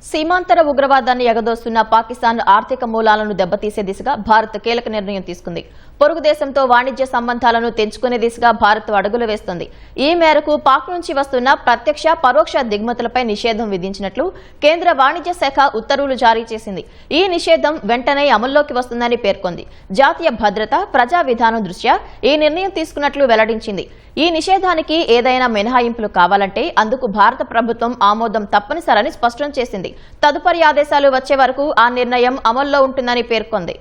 సీమాంతర ఉగ్రవాదాన్ని ఎగదోస్తున్న పాకిస్తాన్ ఆర్థిక మూలాలను దెబ్బతీసే దిశగా భారత్ కీలక నిర్ణయం తీసుకుంది. పొరుగు దేశంతో వాణిజ్య సంబంధాలను తెంచుకునే దిశగా భారత్ అడుగులు వేస్తోంది. ఈ మేరకు పాక్ నుంచి వస్తున్న ప్రత్యక్ష పరోక్ష దిగుమతులపై నిషేధం విధించినట్లు కేంద్ర వాణిజ్య శాఖ ఉత్తర్వులు జారీ చేసింది. ఈ నిషేధం వెంటనే అమల్లోకి వస్తుందని పేర్కొంది. జాతీయ భద్రత, ప్రజా విధానం దృష్ట్యా ఈ నిర్ణయం తీసుకున్నట్లు వెల్లడించింది. ఈ నిషేధానికి ఏదైనా మినహాయింపులు కావాలంటే అందుకు భారత ప్రభుత్వం ఆమోదం తప్పనిసరని స్పష్టం చేసింది. తదుపరి ఆదేశాలు వచ్చే వరకు ఆ నిర్ణయం అమల్లో ఉంటుందని పేర్కొంది.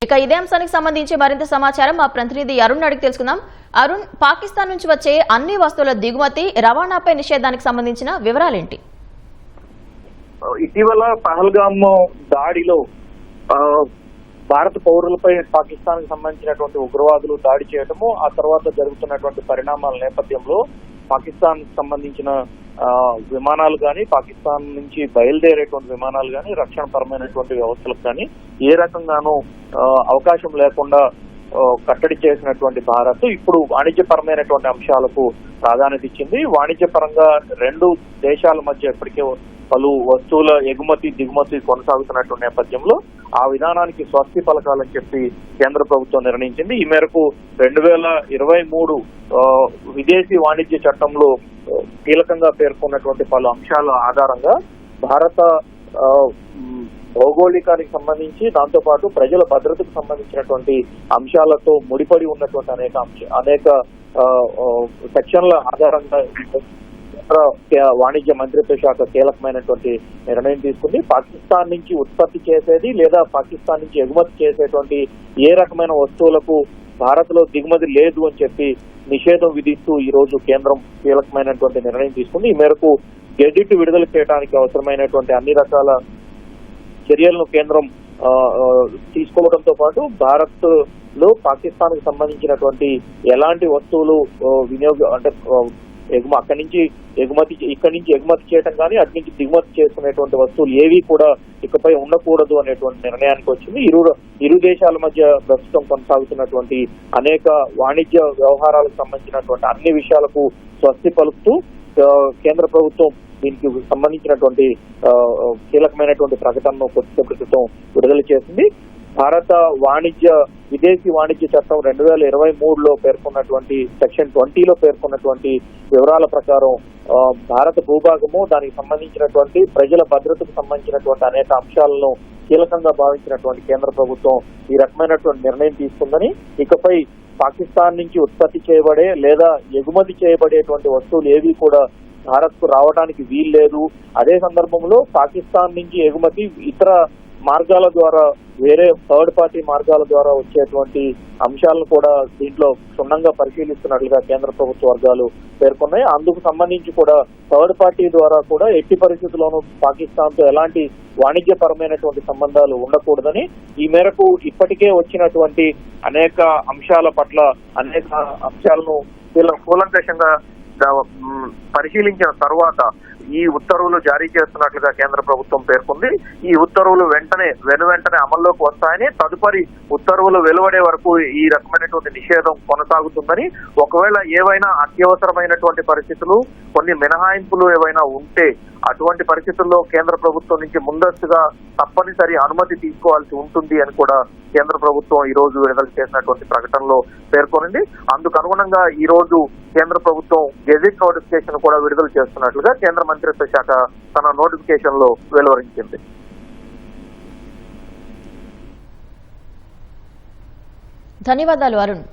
ఇక ఇదే అంశానికి సంబంధించి మరింత సమాచారం మా ప్రతినిధి అరుణ్ అడిగి తెలుసుకుందాం. అరుణ్, పాకిస్తాన్ నుంచి వచ్చే అన్ని వస్తువుల దిగుమతి, రవాణాపై నిషేధానికి సంబంధించిన వివరాలేంటి? ఇటీవల పహల్గామ్ దాడిలో భారత పౌరులపై పాకిస్తాన్ కి సంబంధించినటువంటి ఉగ్రవాదులు దాడి చేయడము, ఆ తర్వాత జరుగుతున్నటువంటి పరిణామాల నేపథ్యంలో పాకిస్తాన్ కి సంబంధించిన విమానాలు కానీ, పాకిస్తాన్ నుంచి బయలుదేరేటువంటి విమానాలు కానీ, రక్షణ పరమైనటువంటి వ్యవస్థలకు కానీ ఏ రకంగానూ అవకాశం లేకుండా కట్టడి చేసినటువంటి భారత్ ఇప్పుడు వాణిజ్యపరమైనటువంటి అంశాలకు ప్రాధాన్యత ఇచ్చింది. వాణిజ్యపరంగా రెండు దేశాల మధ్య ఇప్పటికే పలు వస్తువుల ఎగుమతి దిగుమతి కొనసాగుతున్నటువంటి నేపథ్యంలో ఆ విధానానికి స్వస్తి పలకాలని చెప్పి కేంద్ర ప్రభుత్వం నిర్ణయించింది. ఈ మేరకు 2023 విదేశీ వాణిజ్య చట్టంలో కీలకంగా పేర్కొన్నటువంటి పలు అంశాల ఆధారంగా భారత భౌగోళికానికి సంబంధించి, దాంతో పాటు ప్రజల భద్రతకు సంబంధించినటువంటి అంశాలతో ముడిపడి ఉన్నటువంటి అనేక సెక్షన్ల ఆధారంగా వాణిజ్య మంత్రిత్వ శాఖ కీలకమైనటువంటి నిర్ణయం తీసుకుంది. పాకిస్తాన్ నుంచి ఉత్పత్తి చేసేది లేదా పాకిస్తాన్ నుంచి ఎగుమతి చేసేటువంటి ఏ రకమైన వస్తువులకు భారత్ లో దిగుమతి లేదు అని చెప్పి నిషేధం విధిస్తూ ఈ రోజు కేంద్రం కీలకమైనటువంటి నిర్ణయం తీసుకుంది. ఈ మేరకు గెజిట్ విడుదల చేయడానికి అవసరమైనటువంటి అన్ని రకాల చర్యలను కేంద్రం తీసుకోవడంతో పాటు భారత్ లో పాకిస్తాన్ కు సంబంధించినటువంటి ఎలాంటి వస్తువులు ఇక్కడి నుంచి ఎగుమతి చేయడం కానీ, అటు నుంచి దిగుమతి చేసుకునేటువంటి వస్తువులు ఏవి కూడా ఇకపై ఉండకూడదు అనేటువంటి నిర్ణయానికి వచ్చింది. ఇరు దేశాల మధ్య ప్రస్తుతం కొనసాగుతున్నటువంటి అనేక వాణిజ్య వ్యవహారాలకు సంబంధించినటువంటి అన్ని విషయాలకు స్వస్తి పలుకుతూ కేంద్ర ప్రభుత్వం దీనికి సంబంధించినటువంటి కీలకమైనటువంటి ప్రకటనను కొద్దిసేపటి క్రితం విడుదల చేసింది. భారత విదేశీ వాణిజ్య చట్టం 2023లో పేర్కొన్నటువంటి సెక్షన్ 20లో పేర్కొన్నటువంటి వివరాల ప్రకారం భారత భూభాగము, దానికి సంబంధించినటువంటి ప్రజల భద్రతకు సంబంధించినటువంటి అనేక అంశాలను కీలకంగా భావించినటువంటి కేంద్ర ప్రభుత్వం ఈ రకమైనటువంటి నిర్ణయం తీసుకుందని, ఇకపై పాకిస్తాన్ నుంచి ఉత్పత్తి చేయబడే లేదా ఎగుమతి చేయబడేటువంటి వస్తువులు ఏవి కూడా భారత్ కు రావడానికి వీల్లేదు. అదే సందర్భంలో పాకిస్తాన్ నుంచి ఎగుమతి ఇతర మార్గాల ద్వారా, వేరే థర్డ్ పార్టీ మార్గాల ద్వారా వచ్చేటువంటి అంశాలను కూడా దీంట్లో క్షుణ్ణంగా పరిశీలిస్తున్నట్లుగా కేంద్ర ప్రభుత్వ వర్గాలు పేర్కొన్నాయి. అందుకు సంబంధించి కూడా థర్డ్ పార్టీ ద్వారా కూడా ఎట్టి పరిస్థితుల్లోనూ పాకిస్తాన్ తో ఎలాంటి వాణిజ్యపరమైనటువంటి సంబంధాలు ఉండకూడదని, ఈ మేరకు ఇప్పటికే వచ్చినటువంటి అనేక అంశాల పట్ల అనేక అంశాలను కూలంకషంగా పరిశీలించిన తర్వాత ఈ ఉత్తర్వులు జారీ చేస్తున్నట్లుగా కేంద్ర ప్రభుత్వం పేర్కొంది. ఈ ఉత్తర్వులు వెంటనే అమల్లోకి వస్తాయని, తదుపరి ఉత్తర్వులు వెలువడే వరకు ఈ రకమైనటువంటి నిషేధం కొనసాగుతుందని, ఒకవేళ ఏవైనా అత్యవసరమైనటువంటి పరిస్థితులు, కొన్ని మినహాయింపులు ఏవైనా ఉంటే అటువంటి పరిస్థితుల్లో కేంద్ర ప్రభుత్వం నుంచి ముందస్తుగా తప్పనిసరి అనుమతి తీసుకోవాల్సి ఉంటుంది అని కూడా కేంద్ర ప్రభుత్వం ఈ రోజు విడుదల చేసినటువంటి ప్రకటనలో పేర్కొనింది. అందుకు అనుగుణంగా ఈ రోజు కేంద్ర ప్రభుత్వం గెజిట్ నోటిఫికేషన్ కూడా విడుదల చేస్తున్నట్లుగా కేంద్ర మంత్రిత్వ శాఖ తన నోటిఫికేషన్ లో వెలువరించింది. ధన్యవాదాలు అరుణ్.